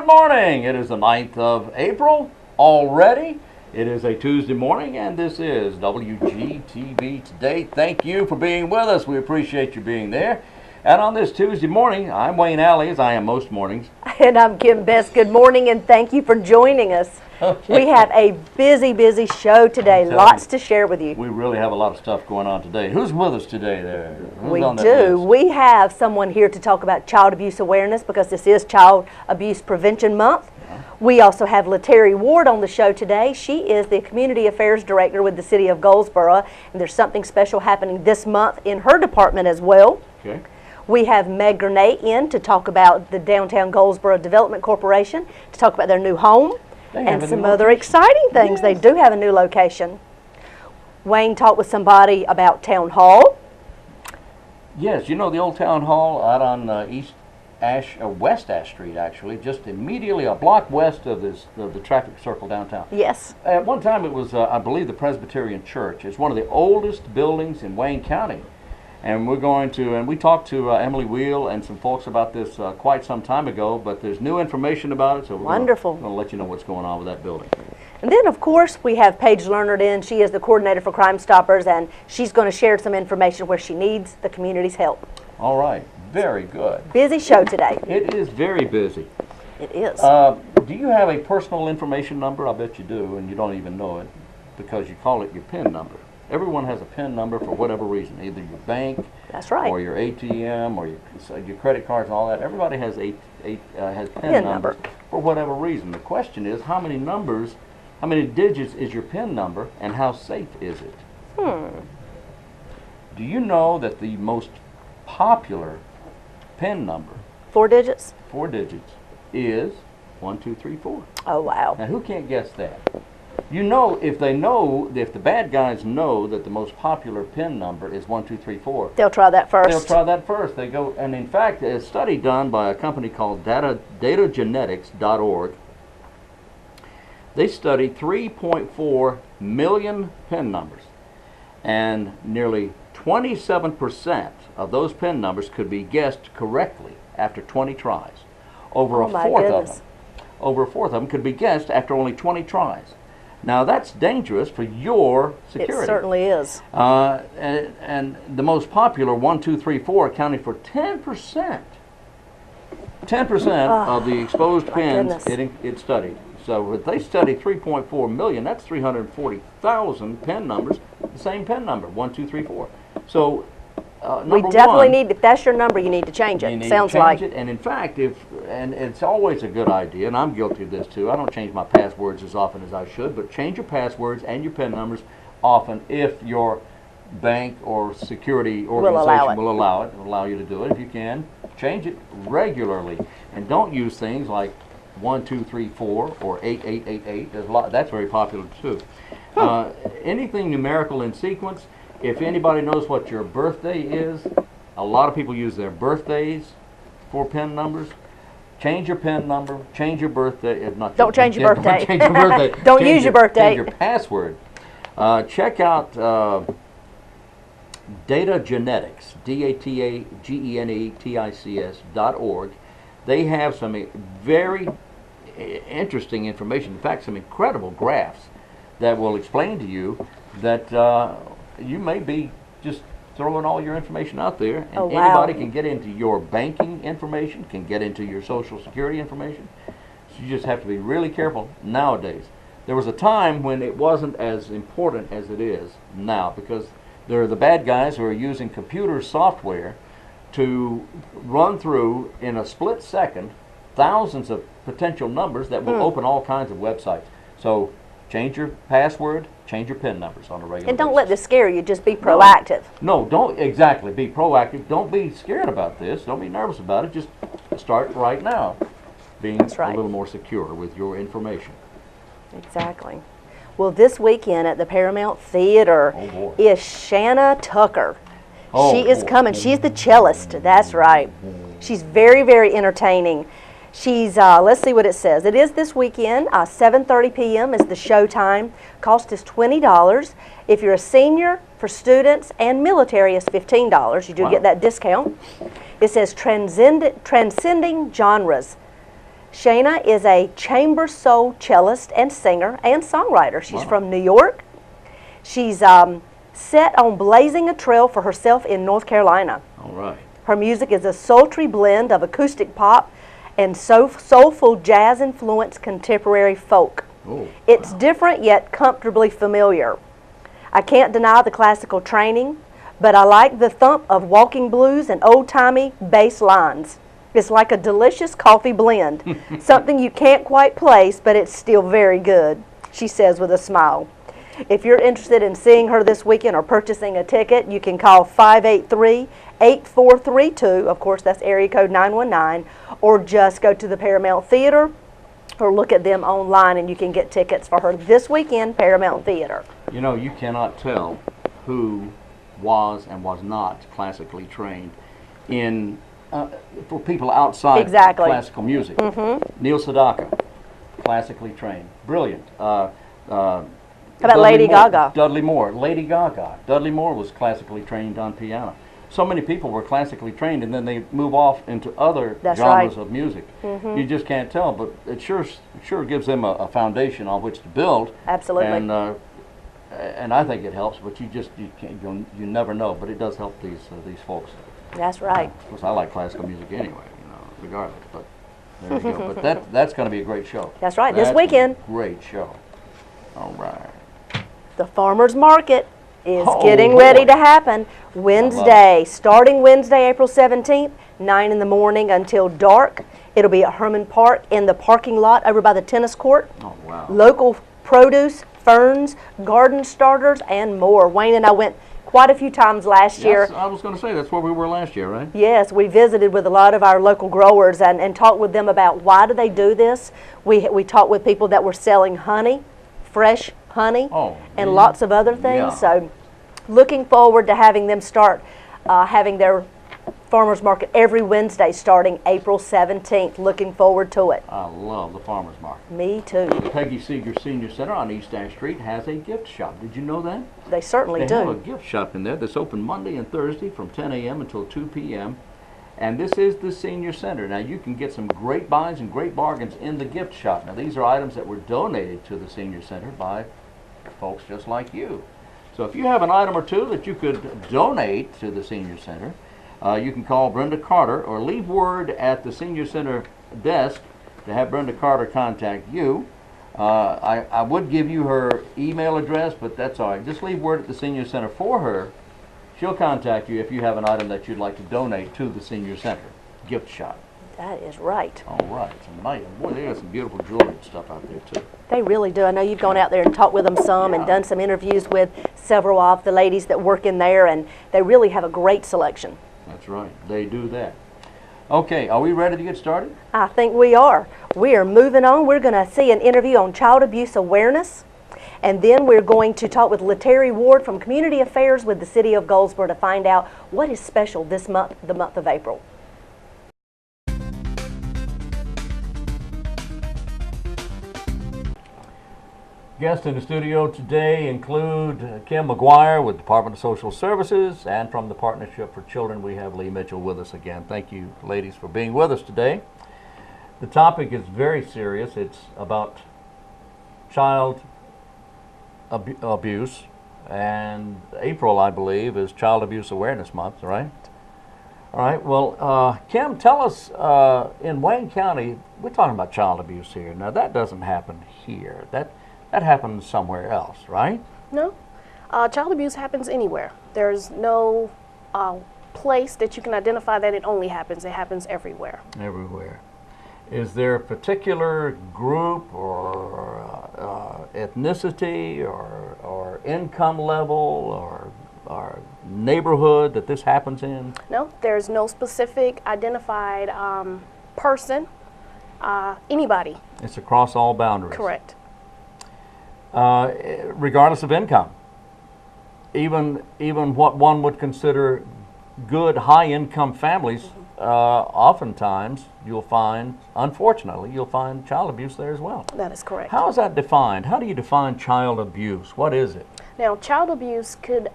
Good morning. It is the 9th of April already. It is a Tuesday morning, and this is WGTV Today. Thank you for being with us. We appreciate you being there. And on this Tuesday morning, I'm Wayne Alley, as I am most mornings. And I'm Kim Best. Good morning, and thank you for joining us. Okay. We have a busy show today. Lots to share with you. We really have a lot of stuff going on today. Who's with us today there? We do. We have someone here to talk about child abuse awareness because this is Child Abuse Prevention Month. We also have LaTerrie Ward on the show today. She is the Community Affairs Director with the City of Goldsboro, and there's something special happening this month in her department as well. Okay. We have Gernaat in to talk about the Downtown Goldsboro Development Corporation, to talk about their new home and some other exciting things. Yes. They do have a new location. Wayne talked with somebody about Town Hall. Yes, you know the old Town Hall out on West Ash Street, actually, just immediately a block west of the traffic circle downtown. Yes. At one time it was, I believe, the Presbyterian Church. It's one of the oldest buildings in Wayne County. And we're going to, and we talked to Emily Wheel and some folks about this quite some time ago, but there's new information about it, so we're going to let you know what's going on with that building. And then, of course, we have Paige Learnard in. She is the coordinator for Crimestoppers, and she's going to share some information where she needs the community's help. All right. Very good. Busy show today. It is very busy. It is. Do you have a personal information number? I bet you do, and you don't even know it because you call it your PIN number. Everyone has a PIN number for whatever reason, either your bank, that's right, or your ATM, or your credit cards and all that. Everybody has has PIN numbers for whatever reason. The question is, how many digits is your PIN number, and how safe is it? Do you know that the most popular PIN number, 4 digits? 4 digits, is 1, 2, 3, 4. Oh, wow. Now, who can't guess that? You know, if the bad guys know that the most popular PIN number is 1, 2, 3, 4, they'll try that first. They'll try that first. They go, and in fact, a study done by a company called datagenetics.org, they studied 3.4 million PIN numbers, and nearly 27% of those PIN numbers could be guessed correctly after 20 tries. Over a fourth of them could be guessed after only 20 tries. Now that's dangerous for your security. It certainly is. And the most popular 1, 2, 3, 4 accounting for 10%. 10% of the exposed pins it studied. So if they study 3.4 million, that's 340,000 PIN numbers, the same PIN number, 1, 2, 3, 4. So we definitely need, if that's your number, you need to change it. You need Sounds to change like it. And in fact, and it's always a good idea, and I'm guilty of this too. I don't change my passwords as often as I should, but change your passwords and your PIN numbers often if your bank or security organization will allow it. It will allow you to do it if you can. Change it regularly, and don't use things like 1, 2, 3, 4 or 8, 8, 8, 8. There's a lot. That's very popular too. Anything numerical in sequence. If anybody knows what your birthday is, a lot of people use their birthdays for PIN numbers. Change your PIN number. Change your birthday. Don't change your birthday. Don't change your birthday. Don't use your birthday. Change your password. Check out Datagenetics, DATAGENETICS.org. They have some very interesting information. In fact, some incredible graphs that will explain to you that you may be just throwing all your information out there, and anybody can get into your banking information, can get into your social security information. So you just have to be really careful nowadays. There was a time when it wasn't as important as it is now, because there are the bad guys who are using computer software to run through, in a split second, thousands of potential numbers that will open all kinds of websites. So change your password, change your PIN numbers on a regular basis. And don't let this scare you, just be proactive. No, don't be proactive. Don't be scared about this. Don't be nervous about it. Just start right now being a little more secure with your information. Exactly. Well, this weekend at the Paramount Theater is Shanna Tucker. She is coming. She's the cellist. That's right. She's very entertaining. She's, let's see what it says. It is this weekend, 7:30 p.m. is the show time. Cost is $20. If you're a senior, for students and military, is $15. You do get that discount. It says Transcending Genres. Shayna is a chamber soul cellist and singer and songwriter. She's from New York. She's set on blazing a trail for herself in North Carolina. All right. Her music is a sultry blend of acoustic pop and soulful jazz-influenced contemporary folk. Oh, it's different yet comfortably familiar. I can't deny the classical training, but I like the thump of walking blues and old-timey bass lines. It's like a delicious coffee blend, something you can't quite place, but it's still very good, she says with a smile. If you're interested in seeing her this weekend or purchasing a ticket, you can call 583-8432, of course that's area code 919, or just go to the Paramount Theater or look at them online and you can get tickets for her this weekend, Paramount Theater. You know, you cannot tell who was and was not classically trained in for people outside classical music. Neil Sedaka, classically trained, brilliant. How about Lady Gaga? Dudley Moore. Lady Gaga. Dudley Moore was classically trained on piano. So many people were classically trained, and then they move off into other genres of music. You just can't tell, but it sure gives them a foundation on which to build. Absolutely. And I think it helps, but you can't, you never know. But it does help these folks. That's right. Of course, I like classical music anyway, regardless. But there you go. But that's going to be a great show. That's right. This weekend. Great show. All right. The farmers market is getting ready to happen Wednesday, starting Wednesday, April 17th, 9 in the morning until dark. It'll be at Herman Park in the parking lot over by the tennis court. Oh, wow. Local produce, ferns, garden starters, and more. Wayne and I went quite a few times last year. I was going to say, that's where we were last year, right? Yes, we visited with a lot of our local growers and talked with them about why do they do this. We talked with people that were selling honey, fresh honey, and lots of other things. So looking forward to having them start having their farmers market every Wednesday starting April 17th. Looking forward to it. I love the farmers market. Me too. The Peggy Seeger Senior Center on East Ash Street has a gift shop. Did you know that? They certainly do. They have a gift shop in there that's open Monday and Thursday from 10 a.m. until 2 p.m. And this is the Senior Center. Now you can get some great buys and great bargains in the gift shop. Now these are items that were donated to the Senior Center by folks just like you. So if you have an item or two that you could donate to the Senior Center, you can call Brenda Carter or leave word at the Senior Center desk to have Brenda Carter contact you. I would give you her email address, but that's all right. Just leave word at the Senior Center for her. She'll contact you if you have an item that you'd like to donate to the Senior Center gift shop. That is right. All right. Boy, they got some beautiful jewelry and stuff out there, too. They really do. I know you've gone out there and talked with them some and done some interviews with several of the ladies that work in there, and they really have a great selection. That's right. They do that. Okay, are we ready to get started? I think we are. We are moving on. We're going to see an interview on child abuse awareness, and then we're going to talk with LaTerrie Ward from Community Affairs with the City of Goldsboro to find out what is special this month, the month of April. Guests in the studio today include Kim McGuire with Department of Social Services, and from the Partnership for Children we have Lee Mitchell with us again. Thank you, ladies, for being with us today. The topic is very serious. It's about child abuse, and April, I believe, is Child Abuse Awareness Month, right? All right, well, Kim, tell us, in Wayne County, we're talking about child abuse here. Now, that doesn't happen here. That happens somewhere else, right? No. Child abuse happens anywhere. There's no place that you can identify that it only happens. It happens everywhere. Everywhere. Is there a particular group or ethnicity or income level or neighborhood that this happens in? No, there's no specific identified person, anybody. It's across all boundaries. Correct. Regardless of income, even what one would consider good high-income families, oftentimes you'll find, unfortunately, you'll find child abuse there as well. That is correct. How is that defined? How do you define child abuse? What is it? Now, child abuse could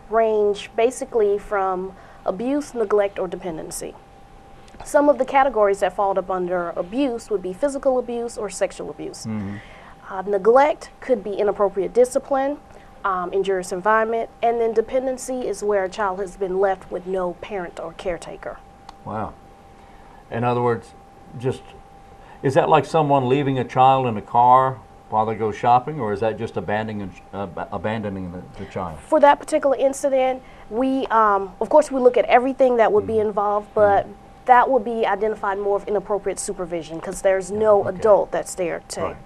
range basically from abuse, neglect, or dependency. Some of the categories that fall up under abuse would be physical abuse or sexual abuse. Neglect could be inappropriate discipline, injurious environment, and then dependency is where a child has been left with no parent or caretaker. Wow. In other words, is that like someone leaving a child in a car while they go shopping, or is that just abandoning the child? For that particular incident, we, of course, we look at everything that would be involved, but that would be identified more of inappropriate supervision because there's no adult that's there to. Right.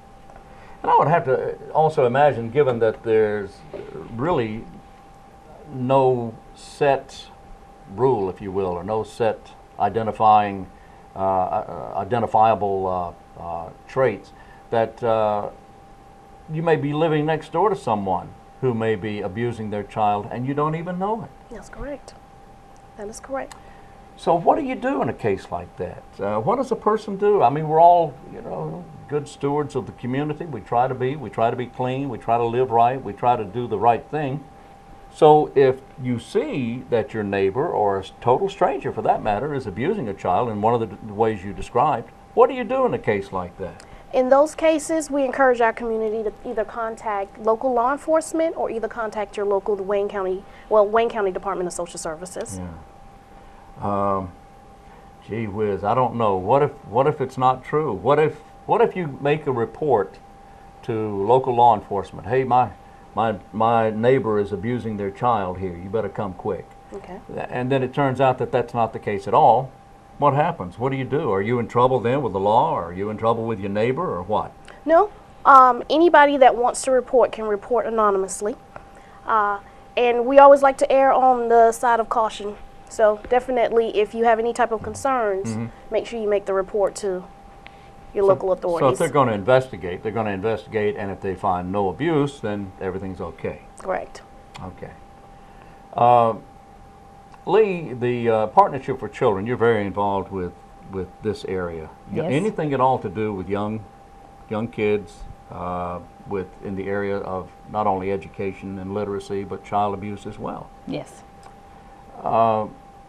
And I would have to also imagine, given that there's really no set rule, if you will, or no set identifiable traits, that you may be living next door to someone who may be abusing their child and you don't even know it. That's correct. That is correct. So what do you do in a case like that? What does a person do? I mean, we're all, good stewards of the community. We try to be clean. We try to live right. We try to do the right thing. So if you see that your neighbor, or a total stranger for that matter, is abusing a child in one of the ways you described, what do you do in a case like that? In those cases, we encourage our community to either contact local law enforcement or either contact your local Wayne County Department of Social Services. Yeah. Gee whiz, I don't know. What if it's not true? What if you make a report to local law enforcement? Hey, my neighbor is abusing their child here. You better come quick. Okay. And then it turns out that that's not the case at all. What happens? What do you do? Are you in trouble then with the law? Or are you in trouble with your neighbor, or what? No. Anybody that wants to report can report anonymously. And we always like to err on the side of caution. So definitely, if you have any type of concerns, make sure you make the report to your local authorities. So if they're going to investigate, and if they find no abuse, then everything's okay. Correct. Okay. Lee, the Partnership for Children, you're very involved with this area. Yes. Anything at all to do with young kids in the area of not only education and literacy, but child abuse as well? Yes.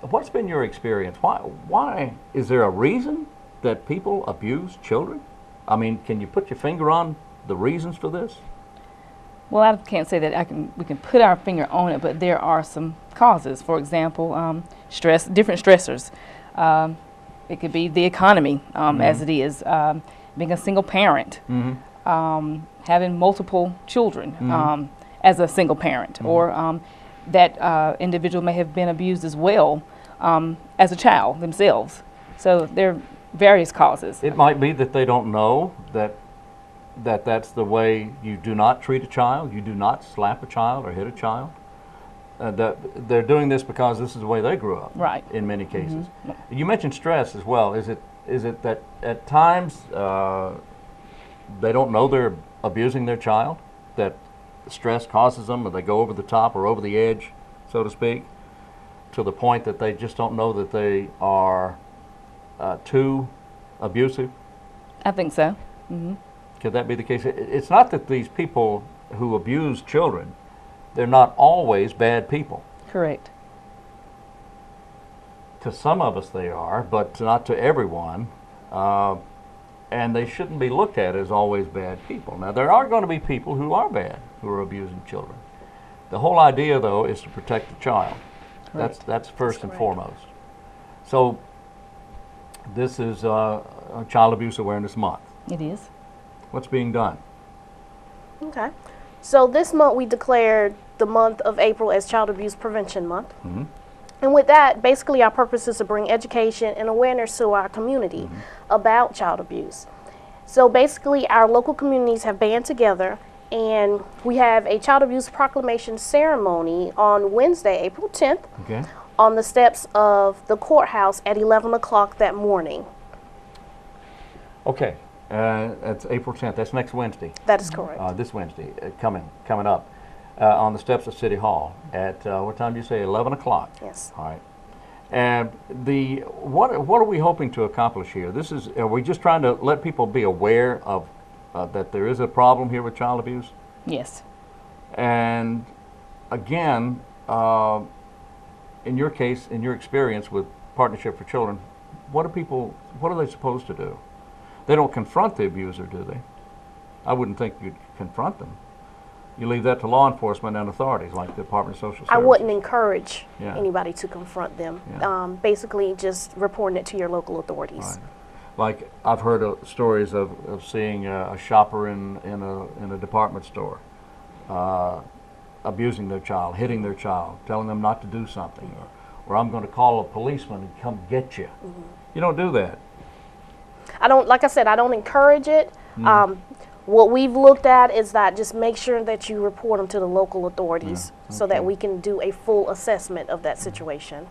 What's been your experience? Why is there a reason that people abuse children? I mean, can you put your finger on the reasons for this? Well, I can't say that we can put our finger on it, but there are some causes. For example, stress, different stressors. It could be the economy, as it is, being a single parent, having multiple children as a single parent, or that individual may have been abused as well as a child themselves. So there are various causes. It might be that they don't know that's the way you do not treat a child. You do not slap a child or hit a child. That they're doing this because this is the way they grew up. Right. In many cases. You mentioned stress as well. Is it that at times they don't know they're abusing their child? That stress causes them, or they go over the top or over the edge, so to speak, to the point that they just don't know that they are too abusive? I think so. Could that be the case? It's not that these people who abuse children, they're not always bad people. Correct. To some of us they are, but not to everyone. And they shouldn't be looked at as always bad people. Now, there are going to be people who are bad, who are abusing children. The whole idea, though, is to protect the child. That's first and foremost. So this is Child Abuse Awareness Month. It is. What's being done? Okay. So this month we declared the month of April as Child Abuse Prevention Month. And with that, basically our purpose is to bring education and awareness to our community about child abuse. So basically our local communities have band together, and we have a child abuse proclamation ceremony on Wednesday, April 10th, on the steps of the courthouse at 11 o'clock that morning. Okay. That's April 10th. That's next Wednesday. That is correct. This Wednesday, coming up, on the steps of City Hall at what time do you say? 11 o'clock. Yes. All right. And what are we hoping to accomplish here? Are we just trying to let people be aware of that there is a problem here with child abuse? Yes. And again, in your case, in your experience with Partnership for Children, what are they supposed to do? They don't confront the abuser, do they? I wouldn't think you'd confront them. You leave that to law enforcement and authorities like the Department of Social Services. I wouldn't encourage anybody to confront them. Yeah. Basically, just reporting it to your local authorities. Right. Like I've heard stories of seeing a shopper in a department store abusing their child, hitting their child, telling them not to do something, or I'm going to call a policeman and come get you. Mm-hmm. You don't do that. I don't, like I said, I don't encourage it. What we've looked at is that just make sure that you report them to the local authorities so that we can do a full assessment of that situation.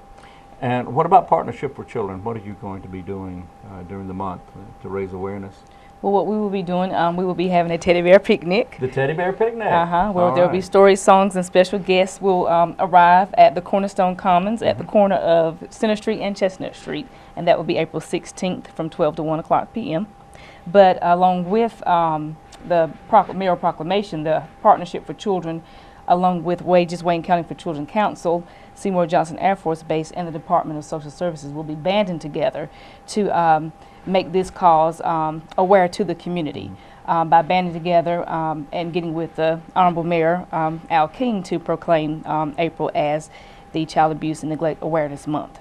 And what about Partnership for Children? What are you going to be doing during the month to raise awareness? Well, what we will be doing, we will be having a teddy bear picnic. The teddy bear picnic? Where there will be stories, songs, and special guests will arrive at the Cornerstone Commons at the corner of Center Street and Chestnut Street, and that will be April 16th from 12 to 1 o'clock p.m. But along with the mayoral proclamation, the Partnership for Children, along with Wayne County for Children Council, Seymour Johnson Air Force Base, and the Department of Social Services will be banding together to make this cause aware to the community by banding together and getting with the Honorable Mayor Al King to proclaim April as the Child Abuse and Neglect Awareness Month.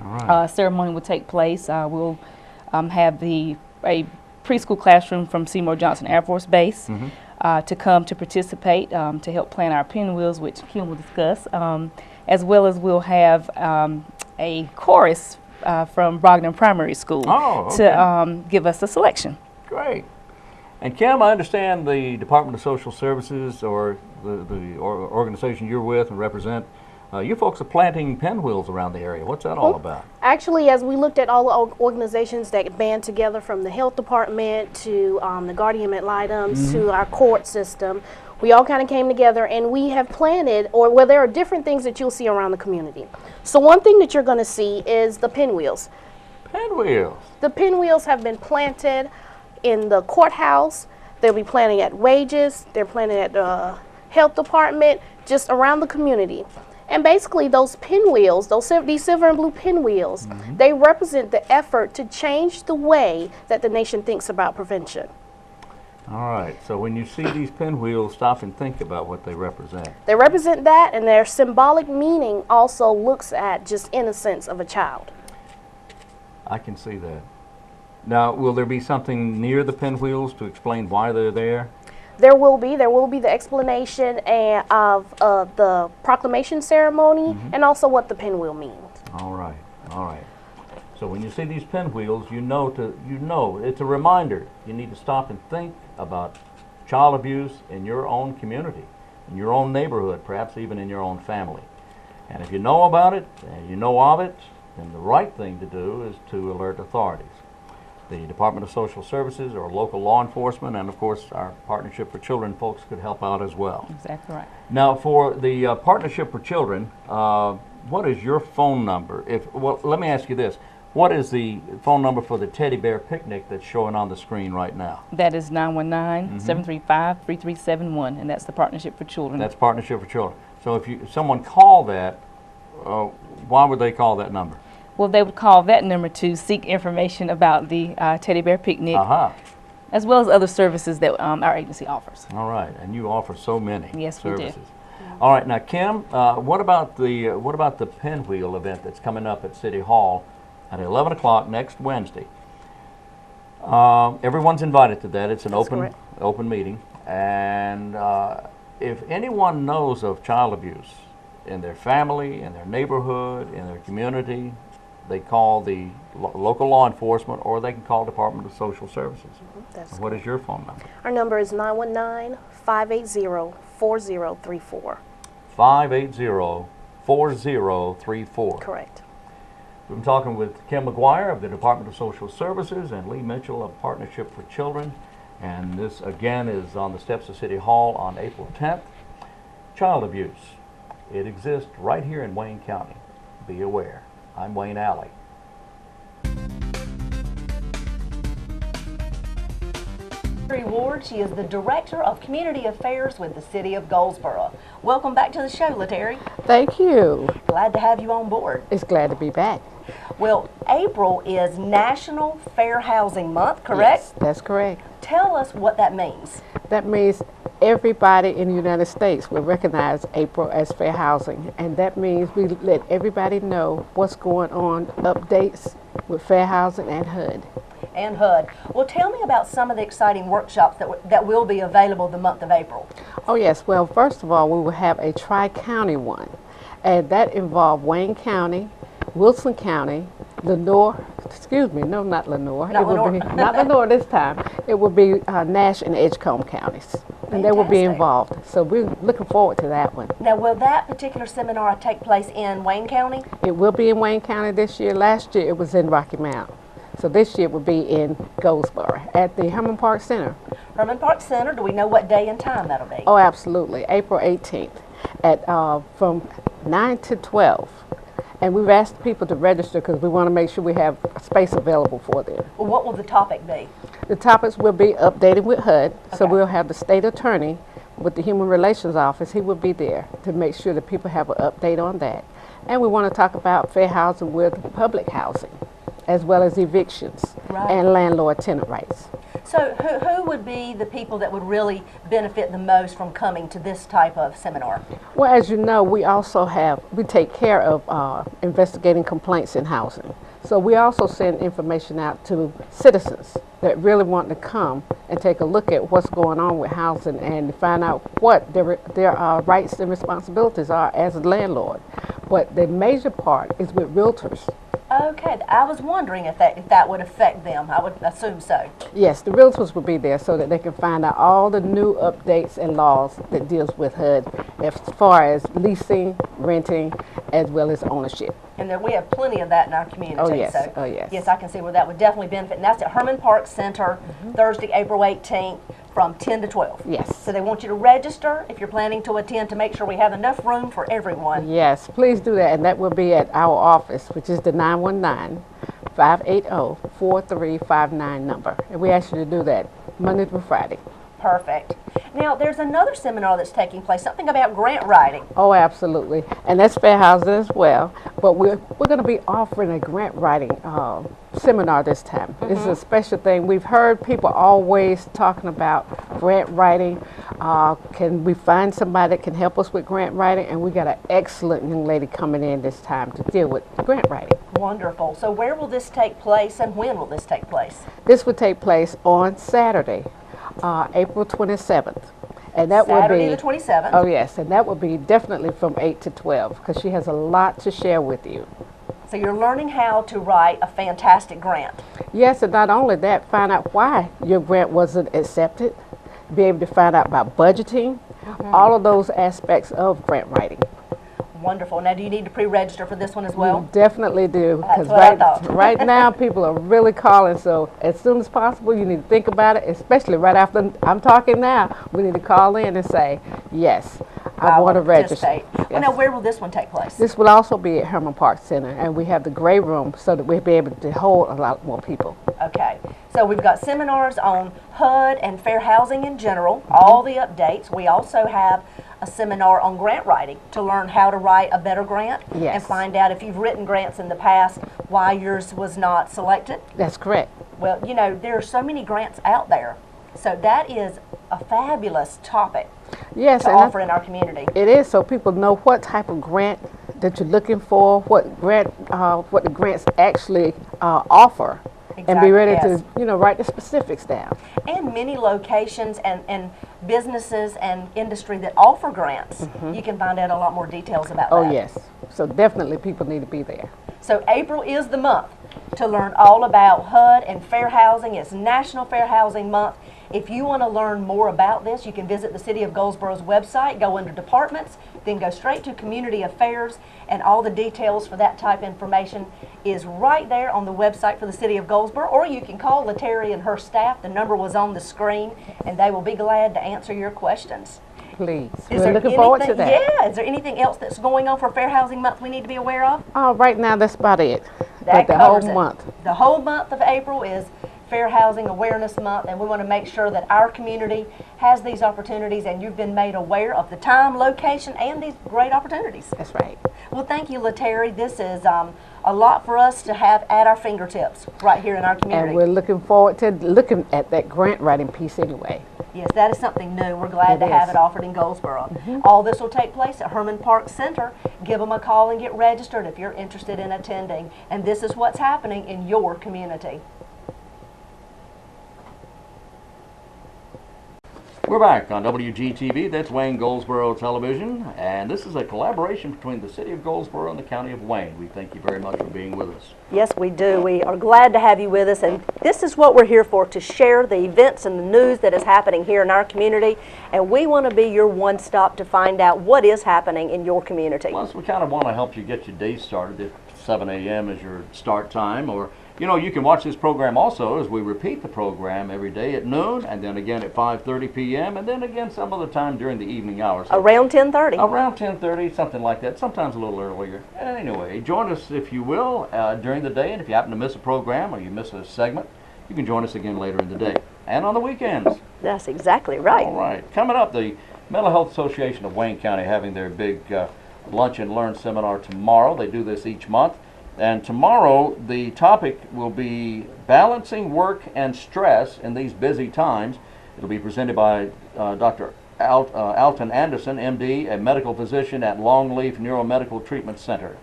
All right. Ceremony will take place. We'll have a preschool classroom from Seymour Johnson Air Force Base to come to participate to help plan our pinwheels, which Kim will discuss, as well as we'll have a chorus from Brogden Primary School to give us a selection. Great. And Kim, I understand the Department of Social Services, or the organization you're with and represent, you folks are planting pinwheels around the area. What's that all about? Actually, as we looked at all the organizations that band together, from the health department to the guardian ad litems to our court system, we all kind of came together and we have planted, or there are different things that you'll see around the community. So one thing that you're going to see is the pinwheels. Pinwheels? The pinwheels have been planted in the courthouse. They'll be planted at Wages. They're planted at the health department, just around the community. And basically those pinwheels, these silver and blue pinwheels, they represent the effort to change the way that the nation thinks about prevention. All right, so when you see these pinwheels, stop and think about what they represent. They represent that, and their symbolic meaning also looks at just innocence of a child. I can see that. Now, will there be something near the pinwheels to explain why they're there? There will be the explanation of the proclamation ceremony and also what the pinwheel means. All right, all right. So when you see these pinwheels, you know it's a reminder. You need to stop and think about child abuse in your own community, in your own neighborhood, perhaps even in your own family. And if you know about it, and you know of it, then the right thing to do is to alert authorities. The Department of Social Services or local law enforcement, and of course our Partnership for Children folks could help out as well. Exactly right. Now for the Partnership for Children, what is your phone number? Well, let me ask you this. What is the phone number for the teddy bear picnic that's showing on the screen right now? That is 919-735-3371, and that's the Partnership for Children. That's Partnership for Children. So if someone called that, why would they call that number? Well, they would call that number to seek information about the teddy bear picnic, as well as other services that our agency offers. All right, and you offer so many services. We do. All right, now Kim, what about the pinwheel event that's coming up at City Hall at 11 o'clock next Wednesday? Everyone's invited to that. It's an open meeting, and if anyone knows of child abuse in their family, in their neighborhood, in their community, they call the local law enforcement, or they can call Department of Social Services. What is your phone number? Our number is 919-580-4034. 580-4034. Correct. We've been talking with Kim McGuire of the Department of Social Services and Lee Mitchell of Partnership for Children. And this, again, is on the steps of City Hall on April 10th. Child abuse. It exists right here in Wayne County. Be aware. I'm Wayne Alley. Ward. She is the Director of Community Affairs with the City of Goldsboro. Welcome back to the show, LaTerrie. Thank you. Glad to have you on board. It's glad to be back. Well, April is National Fair Housing Month, correct? Yes, that's correct. Tell us what that means. That means everybody in the United States will recognize April as fair housing, and that means we let everybody know what's going on, updates with fair housing and HUD. And HUD. Well, tell me about some of the exciting workshops that will be available the month of April. Oh yes, well first of all we will have a tri-county one, and that involves Wayne County, Wilson County, Learnard, excuse me, no not Learnard, Not it will be, Learnard. not Learnard this time, it will be Nash and Edgecombe counties, and they will be Fantastic. involved, so we're looking forward to that one. Now, will that particular seminar take place in Wayne County? It will be in Wayne County this year. Last year it was in Rocky Mount. So this year it will be in Goldsboro at the Herman Park Center. Herman Park Center, do we know what day and time that'll be? Oh, absolutely. April 18th at from 9 to 12. And we've asked people to register because we want to make sure we have space available for them. Well, what will the topic be? The topics will be updated with HUD. So Okay. we'll have the state attorney with the Human Relations Office. He will be there to make sure that people have an update on that. And we want to talk about fair housing with public housing, as well as evictions Right. and landlord-tenant rights. So who would be the people that would really benefit the most from coming to this type of seminar? Well, as you know, we also we take care of investigating complaints in housing. So we also send information out to citizens that really want to come and take a look at what's going on with housing and find out what their rights and responsibilities are as a landlord. But the major part is with realtors. Okay, I was wondering if that would affect them. I would assume so. Yes, the realtors will be there so that they can find out all the new updates and laws that deals with HUD as far as leasing, renting, as well as ownership. And then we have plenty of that in our community. Oh, yes. So, Oh, yes. Yes, I can see where that would definitely benefit. And that's at Herman Park Center, Thursday, April 18th, from 10 to 12. Yes. So they want you to register if you're planning to attend to make sure we have enough room for everyone. Yes, please do that, and that will be at our office, which is the 919-580-4359 number. And we ask you to do that Monday through Friday. Perfect. Now, there's another seminar that's taking place, something about grant writing. Oh, absolutely, and that's fair housing as well. But we're going to be offering a grant writing seminar this time. This is a special thing. We've heard people always talking about grant writing. Can we find somebody that can help us with grant writing? And we got an excellent young lady coming in this time to deal with grant writing. Wonderful. So where will this take place and when will this take place? This will take place on Saturday, April 27th. And that Saturday will the be 27th. Oh yes, and that will be definitely from 8 to 12 because she has a lot to share with you. So you're learning how to write a fantastic grant. Yes, and not only that, find out why your grant wasn't accepted, be able to find out about budgeting, all of those aspects of grant writing. Wonderful. Now, do you need to pre-register for this one as well? You definitely do, That's because what I thought. right now people are really calling, so as soon as possible you need to think about it, especially right after I'm talking now. We need to call in and say, yes, I want to register. participate. Well, now, where will this one take place? This will also be at Herman Park Center, and we have the gray room so that we'll be able to hold a lot more people. Okay. So we've got seminars on HUD and fair housing in general, all the updates. We also have a seminar on grant writing to learn how to write a better grant and Yes. find out if you've written grants in the past, why yours was not selected. That's correct. Well, you know, there are so many grants out there. So that is a fabulous topic Yes, to and offer in our community. it is so people know what type of grant that you're looking for, what the grants actually offer, and be Exactly, ready yes. to write the specifics down. And many locations and businesses and industry that offer grants, you can find out a lot more details about Oh that. yes, so definitely people need to be there. So April is the month to learn all about HUD and fair housing. It's National Fair Housing Month. If you want to learn more about this, you can visit the City of Goldsboro's website, go under Departments, then go straight to Community Affairs, and all the details for that type of information is right there on the website for the City of Goldsboro, or you can call LaTerrie and her staff. The number was on the screen, and they will be glad to answer your questions. Please, Is we're there looking forward to anything- that. Yeah, is there anything else that's going on for Fair Housing Month we need to be aware of? Right now that's about it. That But the whole covers it. month. The whole month of April is Fair Housing Awareness Month, and we want to make sure that our community has these opportunities, and you've been made aware of the time, location, and these great opportunities. That's right. Well, thank you, LaTerrie. This is a lot for us to have at our fingertips right here in our community. And we're looking forward to looking at that grant writing piece anyway. Yes, that is something new. We're glad to have it offered in Goldsboro. All this will take place at Herman Park Center. Give them a call and get registered if you're interested in attending. And this is what's happening in your community. We're back on WGTV, that's Wayne Goldsboro Television, and this is a collaboration between the City of Goldsboro and the County of Wayne. We thank you very much for being with us. Yes, we do. We are glad to have you with us, and this is what we're here for, to share the events and the news that is happening here in our community, and we want to be your one-stop to find out what is happening in your community. Plus, we kind of want to help you get your day started if 7 a.m. is your start time, or you know, you can watch this program also as we repeat the program every day at noon, and then again at 5:30 p.m., and then again some other time during the evening hours. So around 10:30. Around 10:30, something like that, sometimes a little earlier. Anyway, join us if you will during the day, and if you happen to miss a program or you miss a segment, you can join us again later in the day and on the weekends. That's exactly right. All right. Coming up, the Mental Health Association of Wayne County having their big Lunch and Learn seminar tomorrow. They do this each month. And tomorrow, the topic will be balancing work and stress in these busy times. It'll be presented by Dr. Alton Anderson, MD, a medical physician at Longleaf Neuromedical Treatment Center.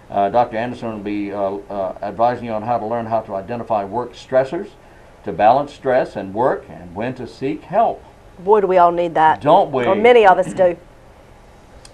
Dr. Anderson will be advising you on how to learn how to identify work stressors, to balance stress and work, and when to seek help. Boy, do we all need that. Don't we? Or many of us do.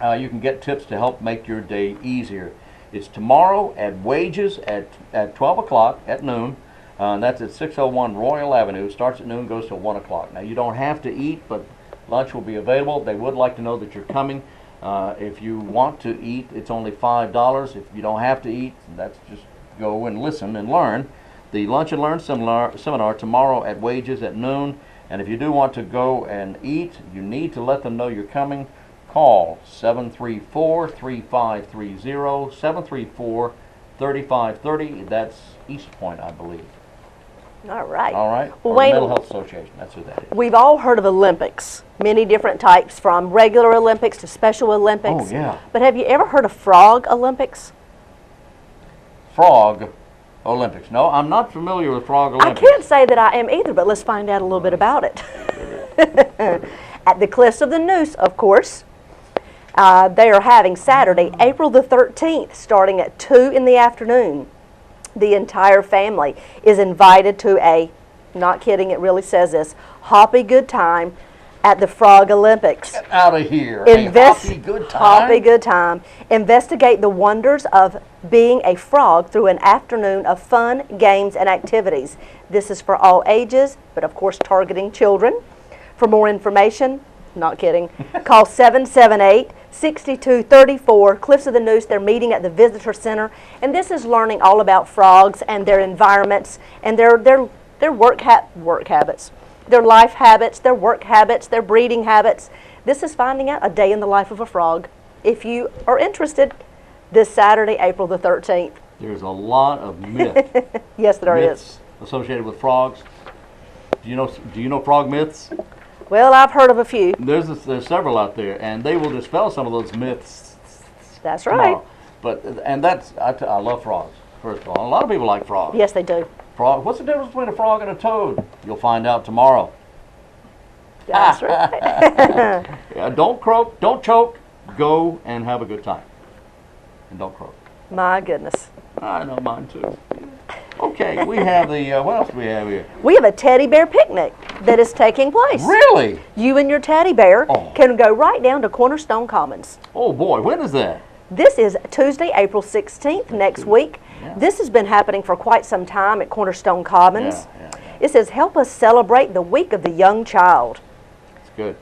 You can get tips to help make your day easier. It's tomorrow at Wages at 12 o'clock at noon. That's at 601 Royal Avenue. Starts at noon, goes till 1 o'clock. Now, you don't have to eat, but lunch will be available. They would like to know that you're coming. If you want to eat, it's only $5. If you don't have to eat, that's just go and listen and learn. The Lunch and Learn seminar tomorrow at Wages at noon. And if you do want to go and eat, you need to let them know you're coming. Call 734-3530, 734-3530. That's East Point, I believe. All right. All right. Well, or Wayne, the Mental Health Association. That's who that is. we've all heard of Olympics, many different types, from regular Olympics to Special Olympics. Oh, yeah. But have you ever heard of Frog Olympics? Frog Olympics. No, I'm not familiar with Frog Olympics. I can't say that I am either, but let's find out a little bit about it. At the Cliffs of the Noose, of course. They are having Saturday, April the 13th, starting at 2 in the afternoon. The entire family is invited to a, not kidding, it really says this, hoppy good time at the Frog Olympics. Get out of here. A hoppy good time? Hoppy good time. Investigate the wonders of being a frog through an afternoon of fun, games, and activities. This is for all ages, but of course targeting children. For more information, not kidding, call 778-6234, Cliffs of the Noose. They're meeting at the Visitor Center, and this is learning all about frogs and their environments and their work habits, their life habits, their work habits, their breeding habits. This is finding out a day in the life of a frog. If you are interested, this Saturday, April the 13th. There's a lot of myth. Yes, there is. Associated with frogs. Do you know frog myths? Well, I've heard of a few. There's several out there, and they will dispel some of those myths. That's right. I love frogs. First of all, a lot of people like frogs. Yes, they do. Frog. What's the difference between a frog and a toad? You'll find out tomorrow. That's right. Yeah, don't croak, don't choke. Go and have a good time, and don't croak. My goodness. I know mine too. Okay, we have the, what else do we have here? We have a teddy bear picnic that is taking place. Really? You and your teddy bear can go right down to Cornerstone Commons. Oh boy, when is that? This is Tuesday, April 16th, next week. Yeah. This has been happening for quite some time at Cornerstone Commons. Yeah. It says, help us celebrate the week of the young child. It's good.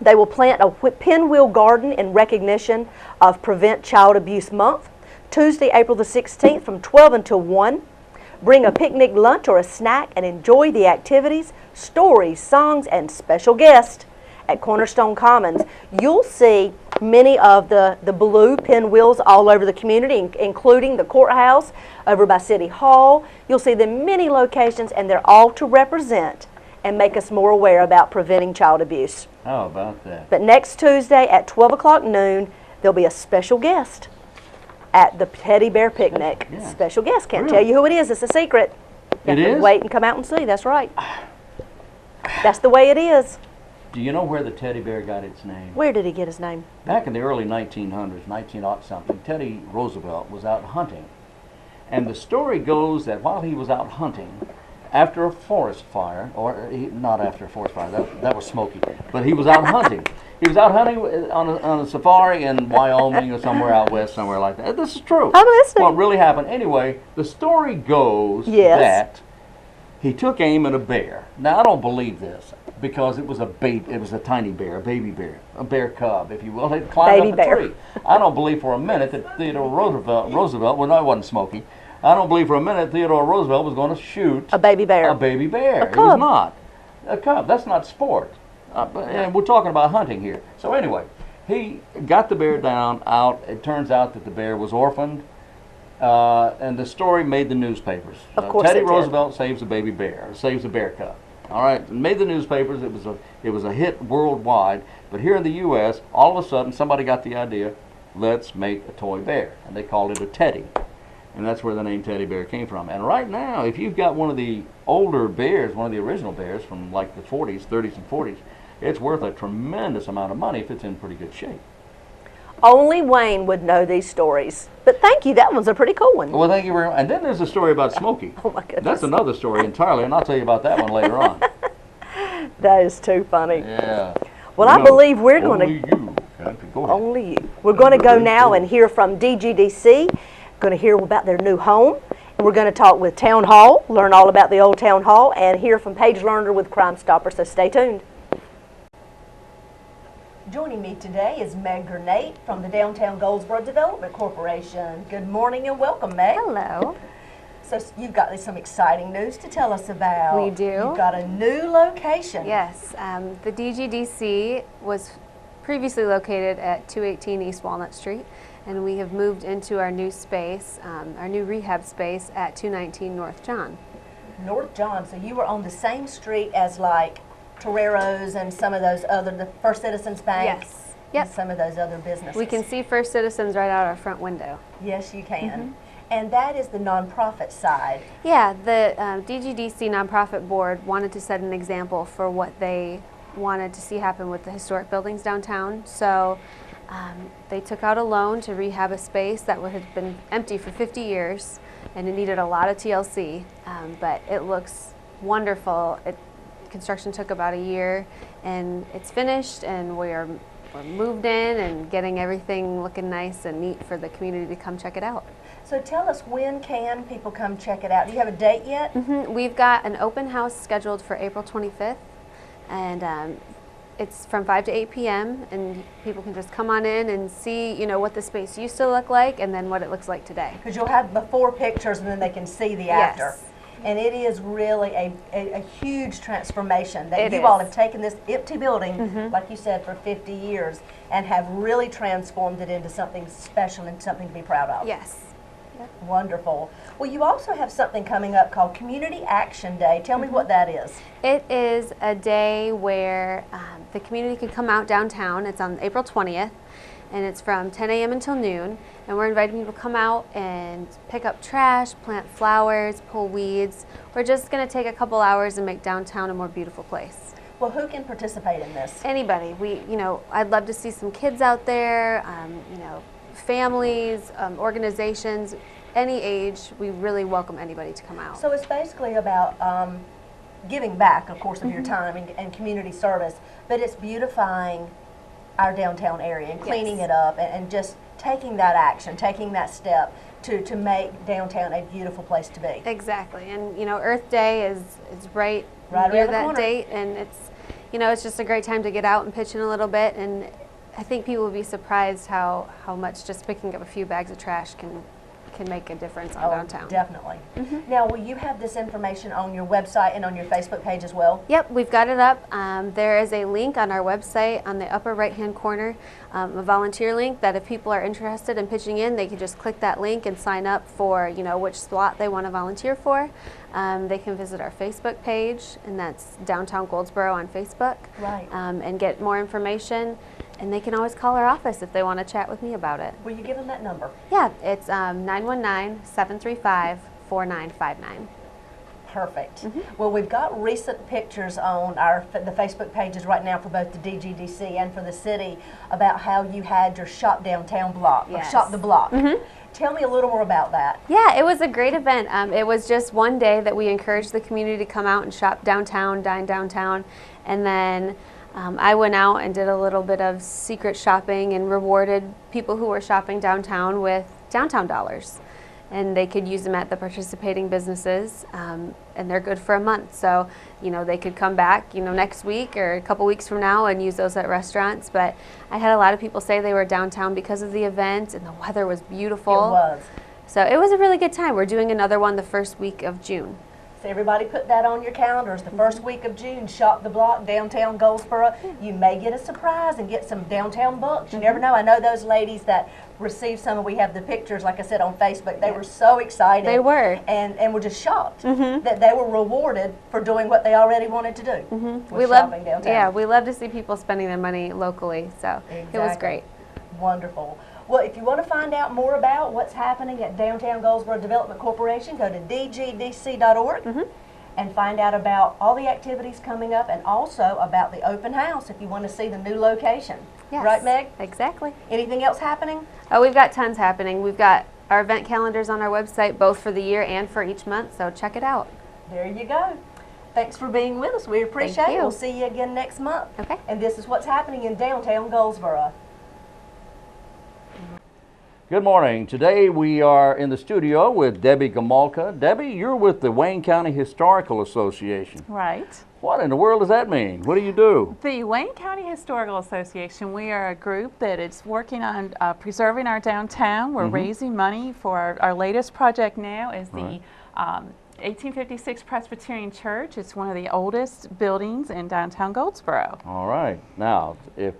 They will plant a pinwheel garden in recognition of Prevent Child Abuse Month. Tuesday, April the 16th from 12 until 1. Bring a picnic lunch or a snack and enjoy the activities, stories, songs, and special guests at Cornerstone Commons. You'll see many of the blue pinwheels all over the community, including the courthouse, over by City Hall. You'll see them many locations, and they're all to represent and make us more aware about preventing child abuse. How about that? But next Tuesday at 12 o'clock noon, there'll be a special guest at the Teddy Bear Picnic. Yeah. Special guest. Can't Really? tell you who it is. It's a secret. You It have to is? wait and come out and see. That's right. That's the way it is. Do you know where the teddy bear got its name? Where did he get his name? Back in the early 1900s, 19-something, Teddy Roosevelt was out hunting. And the story goes that while he was out hunting, after a forest fire, not after a forest fire, that was smoky, but he was out hunting. He was out hunting on a safari in Wyoming or somewhere out west, somewhere like that. This is true. I'm listening. What really happened. Anyway, the story goes Yes. that he took aim at a bear. Now, I don't believe this because it was a tiny bear, a baby bear, a bear cub, if you will. It climbed Baby up bear. a tree. I don't believe for a minute that Theodore Roosevelt, well, no, it wasn't smoky. I don't believe for a minute Theodore Roosevelt was going to shoot A baby bear. a baby bear. A It was cub. not. A cub. That's not sport. And we're talking about hunting here. So anyway, he got the bear down, out. It turns out that the bear was orphaned. And the story made the newspapers. Of course Teddy it did. Roosevelt saves a baby bear, saves a bear cub. All right, it made the newspapers. It was a hit worldwide. But here in the U.S., all of a sudden, somebody got the idea, let's make a toy bear, and they called it a teddy, and that's where the name teddy bear came from. And right now, if you've got one of the older bears, one of the original bears from like the 40s, 30s, and 40s, it's worth a tremendous amount of money if it's in pretty good shape. Only Wayne would know these stories. But thank you. That one's a pretty cool one. Well, thank you very much. And then there's a story about Smokey. Oh, my goodness. That's another story entirely, and I'll tell you about that one later on. That is too funny. Yeah. Well, I believe we're going Only to... you. Kathy, go ahead. Only you. We're going to go now and hear from DGDC. Going to hear about their new home. And we're going to talk with Town Hall, learn all about the old Town Hall, and hear from Paige Learnard with Crimestoppers. So stay tuned. Joining me today is Meg Gernaat from the Downtown Goldsboro Development Corporation. Good morning and welcome, Meg. Hello. So you've got some exciting news to tell us about. We do. You've got a new location. Yes, the DGDC was previously located at 218 East Walnut Street, and we have moved into our new space, our new rehab space at 219 North John. North John, so you were on the same street as like Torero's and some of those other, the First Citizens Bank. Yes. And Yep. some of those other businesses. We can see First Citizens right out our front window. Yes, you can. And that is the nonprofit side. Yeah, the DGDC Nonprofit Board wanted to set an example for what they wanted to see happen with the historic buildings downtown. So they took out a loan to rehab a space that had been empty for 50 years, and it needed a lot of TLC, but it looks wonderful. Construction took about a year, and it's finished, and we're moved in and getting everything looking nice and neat for the community to come check it out. So tell us, when can people come check it out? Do you have a date yet? We've got an open house scheduled for April 25th, and it's from 5 to 8 p.m. and people can just come on in and see, you know, what the space used to look like and then what it looks like today. Because you'll have before pictures and then they can see the after. Yes. And it is really a huge transformation that It you all is. have taken this empty building, like you said, for 50 years and have really transformed it into something special and something to be proud of. Yes. Wonderful. Well, you also have something coming up called Community Action Day. Tell me what that is. It is a day where the community can come out downtown. It's on April 20th, and it's from 10 a.m. until noon. And we're inviting people to come out and pick up trash, plant flowers, pull weeds. We're just going to take a couple hours and make downtown a more beautiful place. Well, who can participate in this? Anybody. I'd love to see some kids out there, families, organizations, any age. We really welcome anybody to come out. So it's basically about giving back, of course, of your time and community service, but it's beautifying our downtown area and cleaning it up and just taking that action, taking that step to make downtown a beautiful place to be. Exactly, and Earth Day is right Right near around the that corner. date, and it's just a great time to get out and pitch in a little bit, and I think people will be surprised how much just picking up a few bags of trash can can make a difference on Oh, downtown. definitely. Now, will you have this information on your website and on your Facebook page as well? Yep, we've got it up. There is a link on our website on the upper right-hand corner, a volunteer link that if people are interested in pitching in, they can just click that link and sign up for, you know, which slot they want to volunteer for. They can visit our Facebook page, and that's Downtown Goldsboro on Facebook, Right. and get more information. And they can always call our office if they want to chat with me about it. Will you give them that number? Yeah, it's 919-735-4959. Perfect. Well, we've got recent pictures on the Facebook pages right now for both the DGDC and for the city about how you had your Shop Downtown block, or Yes. Shop the Block. Tell me a little more about that. Yeah, it was a great event. It was just one day that we encouraged the community to come out and shop downtown, dine downtown, and then I went out and did a little bit of secret shopping and rewarded people who were shopping downtown with downtown dollars. And they could use them at the participating businesses, and they're good for a month. So, you know, they could come back, you know, next week or a couple weeks from now and use those at restaurants. But I had a lot of people say they were downtown because of the event, and the weather was beautiful. It was. So it was a really good time. We're doing another one the first week of June. So everybody put that on your calendars. The first week of June, Shop the Block, downtown Goldsboro. You may get a surprise and get some downtown books. You never know. I know those ladies that received some, we have the pictures, like I said, on Facebook. They were so excited. They were. And were just shocked that they were rewarded for doing what they already wanted to do. We love, yeah, we love to see people spending their money locally. So it was great. Wonderful. Well, if you want to find out more about what's happening at Downtown Goldsboro Development Corporation, go to dgdc.org and find out about all the activities coming up, and also about the open house if you want to see the new location. Yes, Right, Meg? exactly. Anything else happening? Oh, we've got tons happening. We've got our event calendars on our website, both for the year and for each month, so check it out. There you go. Thanks for being with us. We appreciate Thank it. you. We'll see you again next month. Okay. And this is what's happening in Downtown Goldsboro. Good morning. Today we are in the studio with Debby Gomulka. Debby, you're with the Wayne County Historical Association. Right. What in the world does that mean? What do you do? The Wayne County Historical Association, we are a group that is working on preserving our downtown. We're raising money for our latest project now is the 1856 Presbyterian Church. It's one of the oldest buildings in downtown Goldsboro. All right. Now, if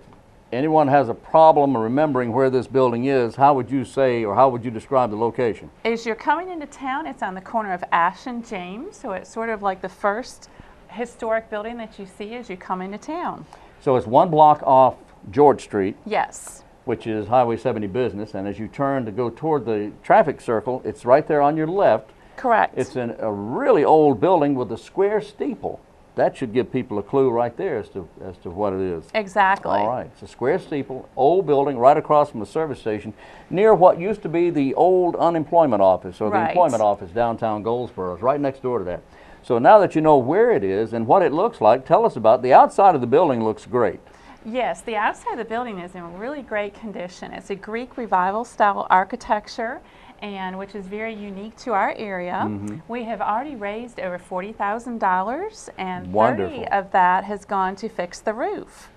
anyone has a problem remembering where this building is, how would you say, or how would you describe the location? As you're coming into town, it's on the corner of Ash and James, so it's sort of like the first historic building that you see as you come into town. So it's one block off George Street, Yes. which is Highway 70 business, and as you turn to go toward the traffic circle, it's right there on your left. Correct. It's in a really old building with a square steeple. That should give people a clue right there as to what it is. Exactly. All right. It's a square steeple, old building right across from the service station, near what used to be the old unemployment office, or the Right. employment office downtown Goldsboro. It's right next door to that. So now that you know where it is and what it looks like, tell us about it. The outside of the building looks great. Yes, the outside of the building is in really great condition. It's a Greek Revival style architecture, and which is very unique to our area. We have already raised over $40,000, and Wonderful. 30 of that has gone to fix the roof.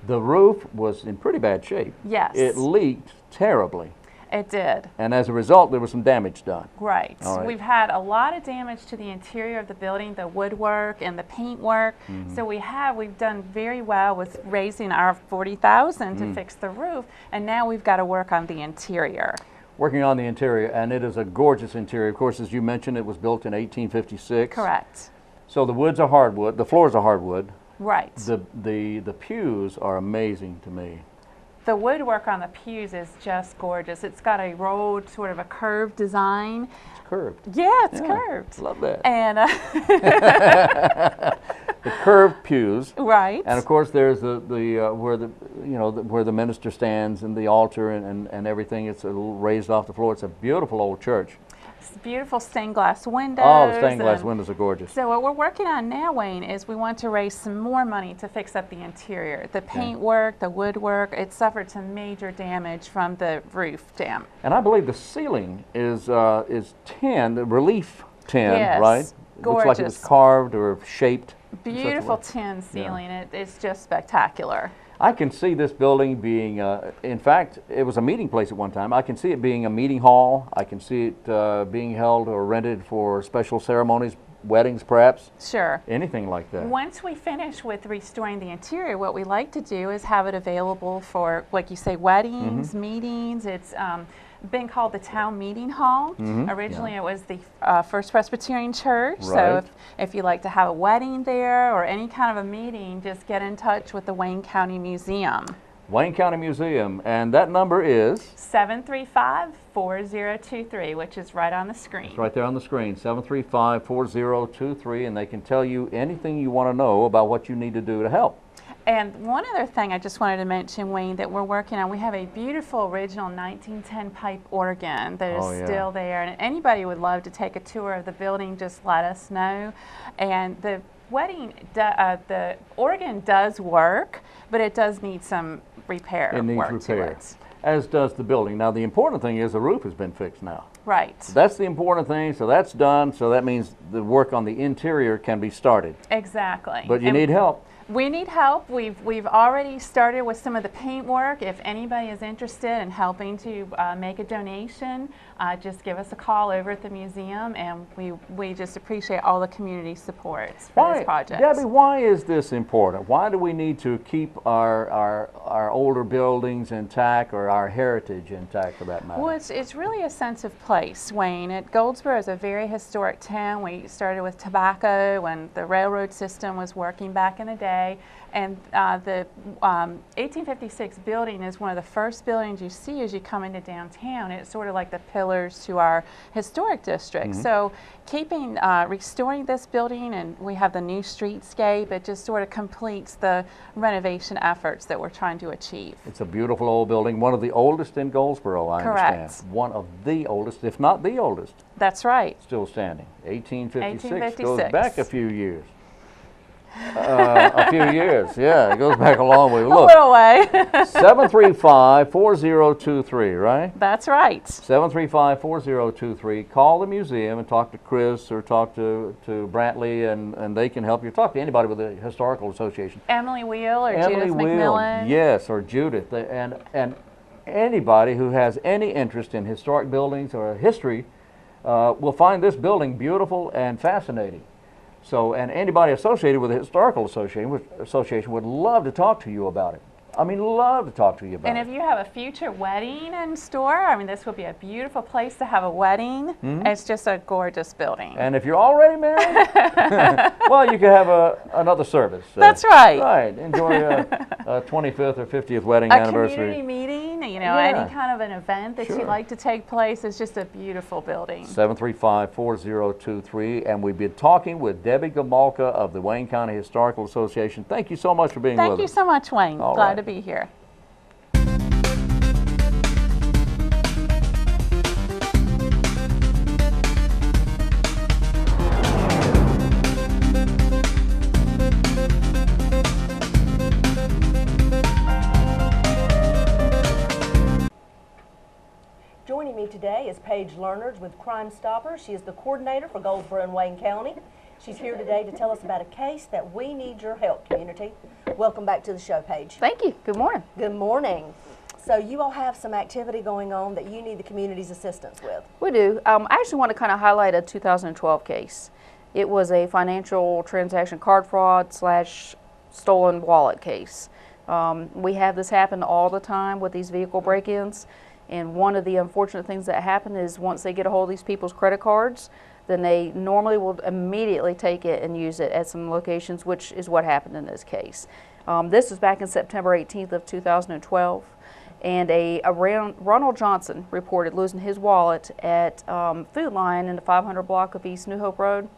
The roof was in pretty bad shape. Yes. It leaked terribly, It did. and as a result, there was some damage done. Right. All right. We've had a lot of damage to the interior of the building, the woodwork and the paintwork. So we've done very well with raising our $40,000 to fix the roof, and now we've got to work on the interior. Working on the interior, and it is a gorgeous interior. Of course, as you mentioned, it was built in 1856. Correct. So the woods are hardwood, the floors are hardwood. Right. The pews are amazing to me. The woodwork on the pews is just gorgeous. It's got a rolled, sort of a curved design. It's curved. Yeah, it's Yeah, curved. Love that. And The curved pews. right. And of course, there's where the minister stands and the altar and everything. It's a little raised off the floor. It's a beautiful old church. It's beautiful stained glass windows. Oh, the stained glass and- windows are gorgeous. So what we're working on now, Wayne, is we want to raise some more money to fix up the interior. The paintwork, the woodwork, it suffered some major damage from the roof dam. And I believe the ceiling is tin, the relief tin, Yes, right? Looks like it was gorgeous. carved or shaped. Beautiful tin ceiling. It's just spectacular. I can see this building being, in fact, it was a meeting place at one time. I can see it being a meeting hall. I can see it being held or rented for special ceremonies, weddings perhaps. Sure. Anything like that. Once we finish with restoring the interior, what we like to do is have it available for, like you say, weddings, meetings. It's been called the Town Meeting Hall. Originally it was the First Presbyterian Church. Right. So if you like to have a wedding there or any kind of a meeting, just get in touch with the Wayne County Museum. Wayne County Museum, and that number is? 735-4023, which is right on the screen. It's right there on the screen, 735-4023, and they can tell you anything you want to know about what you need to do to help. And one other thing I just wanted to mention, Wayne, that we're working on, we have a beautiful original 1910 pipe organ that is still there. And anybody would love to take a tour of the building, just let us know. And the the organ does work, but it does need some repair work to it. As does the building. Now the important thing is the roof has been fixed now. Right. So that's the important thing, so that's done, so that means the work on the interior can be started. Exactly. But you need help. We need help. We've already started with some of the paint work. If anybody is interested in helping to make a donation, just give us a call over at the museum, and we just appreciate all the community supports for this project. Debbie, why is this important? Why do we need to keep our older buildings intact, or our heritage intact for that matter? Well, it's really a sense of place, Wayne. Goldsboro is a very historic town. We started with tobacco when the railroad system was working back in the day. And the 1856 building is one of the first buildings you see as you come into downtown. It's sort of like the pillars to our historic district. So keeping, restoring this building, and we have the new streetscape, it just sort of completes the renovation efforts that we're trying to achieve. It's a beautiful old building, one of the oldest in Goldsboro, I understand. One of the oldest, if not the oldest. That's right. Still standing. 1856. 1856. Goes back a few years. A few years, yeah, it goes back a long way. Look, a little way. 735-4023, right? That's right. 735-4023. Call the museum and talk to Chris or talk to Brantley, and they can help you. Talk to anybody with the Historical Association. Emily Wheel or Emily Judith Wheel, McMillan. yes, or Judith, and anybody who has any interest in historic buildings or history will find this building beautiful and fascinating. So, and anybody associated with the Historical Association would love to talk to you about it. I mean, love to talk to you about it. And if you have a future wedding in store, I mean, this would be a beautiful place to have a wedding. It's just a gorgeous building. And if you're already married, well, you could have another service. That's right. Right. Enjoy a 25th or 50th wedding anniversary. A community meeting, you know, any kind of an event that you'd like to take place. It's just a beautiful building. 735-4023. And we've been talking with Debby Gomulka of the Wayne County Historical Association. Thank you so much for being with us. Thank you so much, Wayne. Glad to be here. Joining me today is Paige Learnard with Crimestoppers. She is the coordinator for Goldsboro and Wayne County. She's here today to tell us about a case that we need your help, community. Welcome back to the show, Paige. Thank you. Good morning. Good morning. So you all have some activity going on that you need the community's assistance with. We do. I actually want to kind of highlight a 2012 case. It was a financial transaction card fraud / stolen wallet case. We have this happen all the time with these vehicle break-ins. And one of the unfortunate things that happen is once they get a hold of these people's credit cards, then they normally will immediately take it and use it at some locations, which is what happened in this case. This was back in September 18th of 2012, and Ronald Johnson reported losing his wallet at Food Lion in the 500 block of East New Hope Road.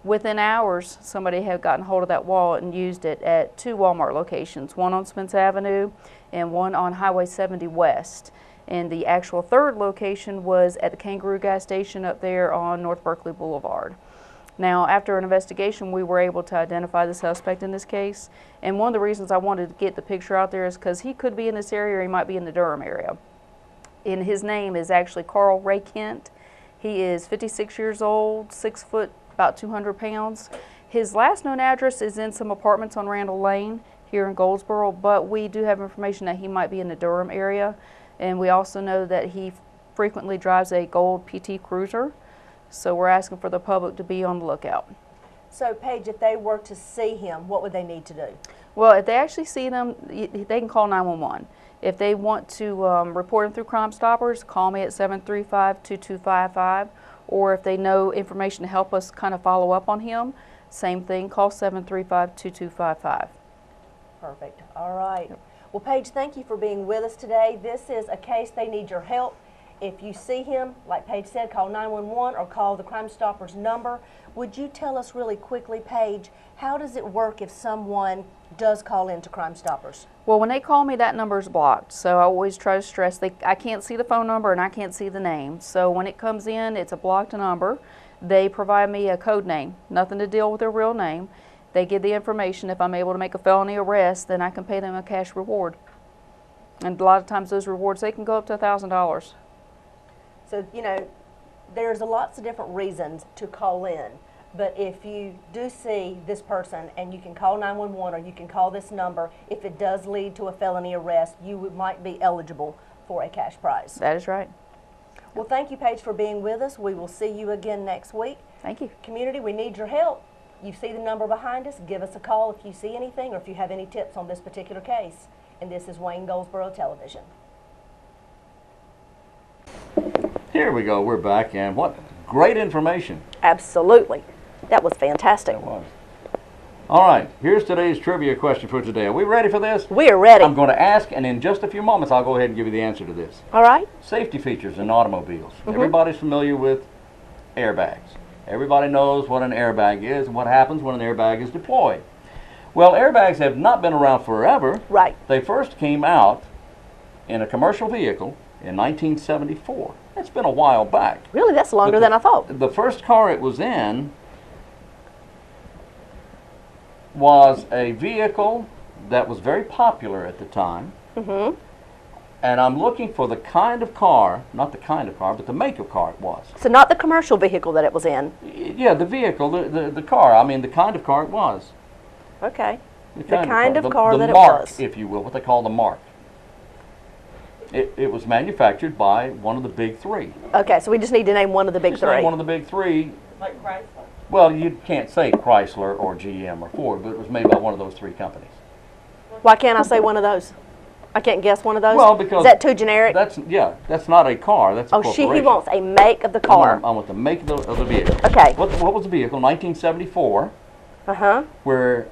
Within hours, somebody had gotten hold of that wallet and used it at 2 Walmart locations, one on Spence Avenue and one on Highway 70 West. And the actual third location was at the Kangaroo gas station up there on North Berkeley Boulevard. Now, after an investigation, we were able to identify the suspect in this case. And one of the reasons I wanted to get the picture out there is because he could be in this area or he might be in the Durham area. And his name is actually Carl Ray Kent. He is 56 years old, 6 foot, about 200 pounds. His last known address is in some apartments on Randall Lane here in Goldsboro, but we do have information that he might be in the Durham area. And we also know that he frequently drives a gold PT Cruiser. So we're asking for the public to be on the lookout. So, Paige, if they were to see him, what would they need to do? Well, if they actually see them, they can call 911. If they want to report him through Crimestoppers, call me at 735-2255. Or if they know information to help us kind of follow up on him, same thing, call 735-2255. Perfect. All right. Well, Paige, thank you for being with us today. This is a case they need your help. If you see him, like Paige said, call 911 or call the Crimestoppers number. Would you tell us really quickly, Paige, how does it work if someone does call into Crimestoppers? Well, when they call me, that number is blocked. So I always try to stress I can't see the phone number and I can't see the name. So when it comes in, it's a blocked number. They provide me a code name, nothing to deal with their real name. They give the information. If I'm able to make a felony arrest, then I can pay them a cash reward. And a lot of times those rewards, they can go up to $1,000. So, you know, there's lots of different reasons to call in. But if you do see this person and you can call 911 or you can call this number, if it does lead to a felony arrest, you might be eligible for a cash prize. That is right. Well, thank you, Paige, for being with us. We will see you again next week. Thank you. Community, we need your help. You see the number behind us. Give us a call if you see anything or if you have any tips on this particular case. And this is Wayne Goldsboro Television. Here we go. We're back, and what great information. Absolutely. That was fantastic. That was. All right, here's today's trivia question for today. Are we ready for this? We are ready. I'm going to ask, and in just a few moments, I'll go ahead and give you the answer to this. All right. Safety features in automobiles. Everybody's familiar with airbags. Everybody knows what an airbag is and what happens when an airbag is deployed. Well, airbags have not been around forever. Right. They first came out in a commercial vehicle in 1974. It's been a while back. Really, that's longer than I thought. The first car it was in was a vehicle that was very popular at the time. And I'm looking for the kind of car, not the kind of car, but the make of car it was. So not the commercial vehicle that it was in. Yeah, the vehicle, the car. I mean, the kind of car it was. Okay. The kind of car that it mark, was. if you will, what they call the mark. It was manufactured by one of the big three. Okay, so we just need to name one of the big Just three. name one of the big three. Like Chrysler? Well, you can't say Chrysler or GM or Ford, but it was made by one of those three companies. Why can't I say one of those? I can't guess one of those? Well, because is that too generic? That's not a car. That's a corporation. He wants a make of the car. I want the make of the vehicle. Okay. What was the vehicle? 1974. Where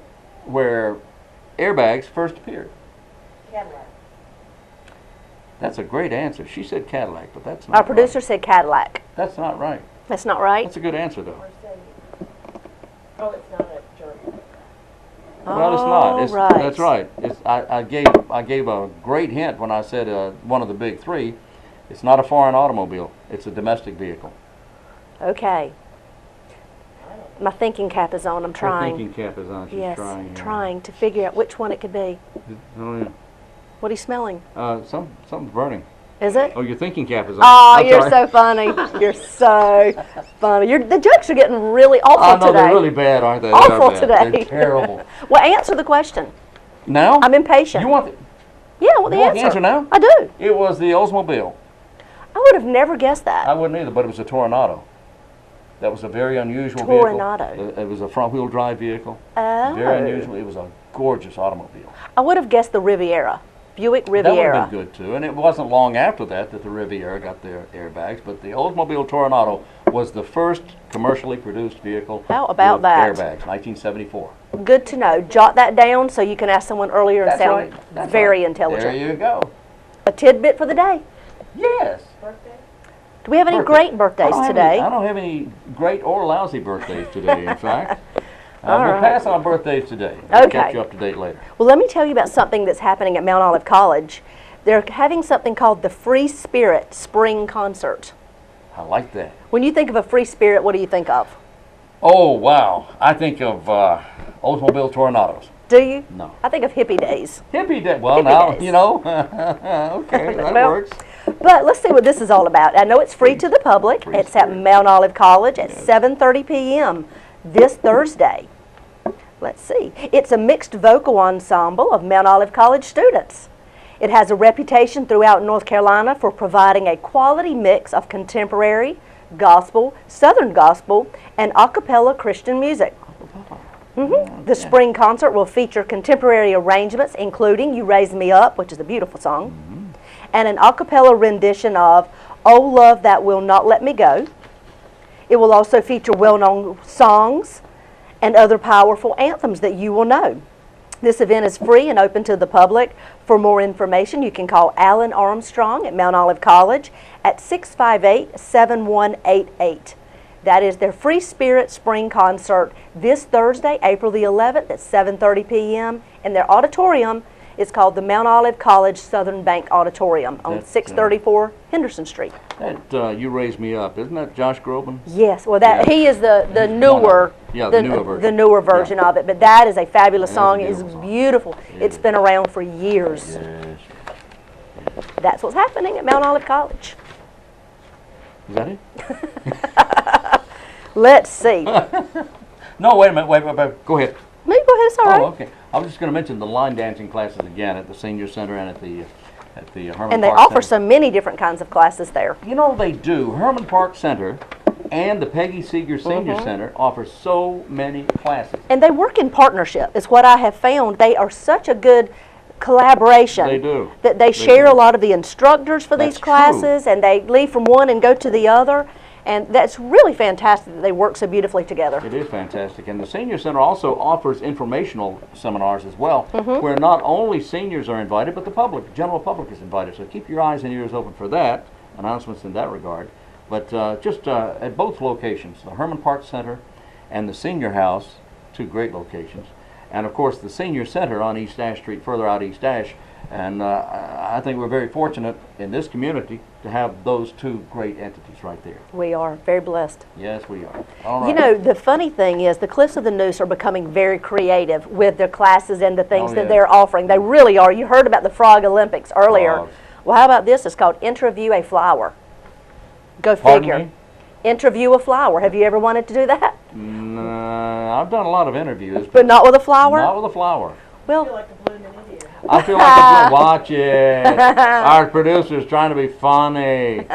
airbags first appeared. Cadillac. That's a great answer. She said Cadillac, but that's not Our producer said Cadillac. That's not right. That's not right? That's a good answer, though. Oh, it's not a German. Well, it's not. It's, right. That's right. I gave a great hint when I said one of the big three. It's not a foreign automobile. It's a domestic vehicle. Okay. My thinking cap is on. I'm Her trying. thinking cap is on. She's Yes, trying. trying to figure out which one it could be. Oh, yeah. What are you smelling? Something's burning. Is it? Oh, your thinking cap is on. Oh, I'm you're sorry. so funny. You're so funny. The jokes are getting really awful I know, today. they're really bad, aren't they? Awful they are bad. today. They're terrible. Well, answer the question. Now? I'm impatient. You want the, Yeah, I want the you want answer. the answer now? I do. It was the Oldsmobile. I would have never guessed that. I wouldn't either, but it was a Toronado. That was a very unusual Toronado. vehicle. It was a front-wheel drive vehicle. Oh. Very unusual. It was a gorgeous automobile. I would have guessed the Riviera. Buick That would Riviera. have been good, too. And it wasn't long after that the Riviera got their airbags. But the Oldsmobile Toronado was the first commercially produced vehicle How about with that? airbags, 1974. Good to know. Jot that down so you can ask someone earlier and That's sound right. That's very right. intelligent. There you go. A tidbit for the day. Yes. Do we have any great birthdays today? I don't have any great or lousy birthdays today, in fact. All We'll right. pass on birthdays today. We'll Okay. catch you up to date later. Well, let me tell you about something that's happening at Mount Olive College. They're having something called the Free Spirit Spring Concert. I like that. When you think of a free spirit, what do you think of? Oh, wow. I think of Oldsmobile Tornadoes. Do you? No. I think of hippie days. Hippie day. Well, Hippie now, days. you know. Okay, that Well, works. But let's see what this is all about. I know it's free to the public. Free It's at spirit. Mount Olive College at 7:30 p.m. this Thursday. Let's see. It's a mixed vocal ensemble of Mount Olive College students. It has a reputation throughout North Carolina for providing a quality mix of contemporary, gospel, Southern gospel, and a cappella Christian music. The spring concert will feature contemporary arrangements, including You Raise Me Up, which is a beautiful song, and an a cappella rendition of Oh Love That Will Not Let Me Go. It will also feature well-known songs and other powerful anthems that you will know. This event is free and open to the public. For more information, you can call Alan Armstrong at Mount Olive College at 658-7188. That is their Free Spirit Spring Concert this Thursday, April the 11th at 7:30 p.m. in their auditorium. It's called the Mount Olive College Southern Bank Auditorium on 634 Henderson Street. That You Raise Me Up, isn't that Josh Groban? Yes, well he is the newer, the newer version. The newer version of it, but that is a fabulous song. It's beautiful. It's been around for years. Yes. That's what's happening at Mount Olive College. Is that it? Let's see. No, wait a minute, wait, go ahead. No, you go ahead, it's all right. Oh, okay. I was just going to mention the line dancing classes again at the Senior Center and at the Herman And they Park offer Center. so many different kinds of classes there. You know, they do. Herman Park Center and the Peggy Seeger Senior Center offer so many classes. And they work in partnership, is what I have found. They are such a good collaboration. They do. That they share a lot of the instructors for That's these classes, and they leave from one and go to the other. And that's really fantastic that they work so beautifully together. It is fantastic. And the Senior Center also offers informational seminars as well, where not only seniors are invited, but the public, general public is invited. So keep your eyes and ears open for that, announcements in that regard. But just at both locations, the Herman Park Center and the Senior House, two great locations. And of course the Senior Center on East Ash Street, further out East Ash. And I think we're very fortunate in this community to have those two great entities right there. We are very blessed. Yes, we are. All right. You know, the funny thing is the Cliffs of the Noose are becoming very creative with their classes and the things that they're offering. They really are. You heard about the Frog Olympics earlier. Frogs. Well, how about this? It's called Interview a Flower. Go Pardon figure. me? Interview a flower. Have you ever wanted to do that? I've done a lot of interviews. But not with a flower? Not with a flower. Well, I feel like I'm watch it. Our producer's trying to be funny.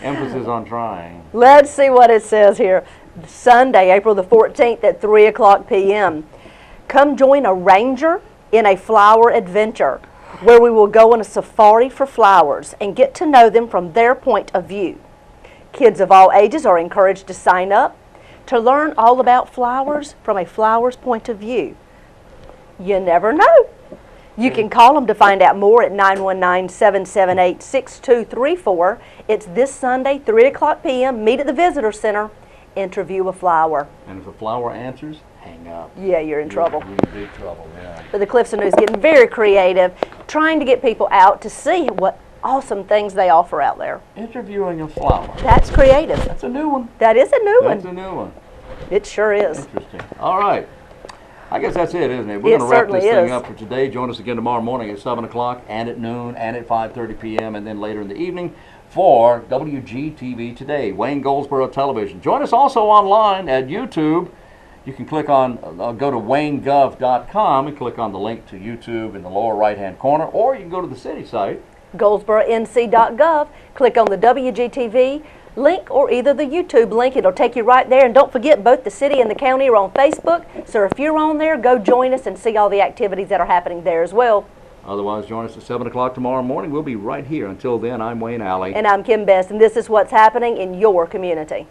Emphasis on trying. let's see what it says here. Sunday, April the 14th at 3 o'clock p.m. Come join a ranger in a flower adventure where we will go on a safari for flowers and get to know them from their point of view. Kids of all ages are encouraged to sign up to learn all about flowers from a flower's point of view. You never know. You can call them to find out more at 919-778-6234. It's this Sunday, 3 o'clock p.m. Meet at the Visitor Center. Interview a flower. And if a flower answers, hang up. Yeah, you're in trouble. You're in big trouble, yeah. But the Cliffs of News getting very creative, trying to get people out to see what awesome things they offer out there. Interviewing a flower. That's creative. That's a new one. That is a new That's one. a new one. It sure is. Interesting. All right. I guess that's it, isn't it? We're going to wrap this certainly thing is. up for today. Join us again tomorrow morning at 7 o'clock and at noon and at 5:30 p.m. and then later in the evening for WGTV Today, Wayne Goldsboro Television. Join us also online at YouTube. You can click on, go to waynegov.com and click on the link to YouTube in the lower right-hand corner, or you can go to the city site. GoldsboroNC.gov. Click on the WGTV link or either the YouTube link. It'll take you right there. And don't forget, both the city and the county are on Facebook. So if you're on there, go join us and see all the activities that are happening there as well. Otherwise, join us at 7 o'clock tomorrow morning. We'll be right here. Until then, I'm Wayne Alley. And I'm Kim Best, and this is what's happening in your community.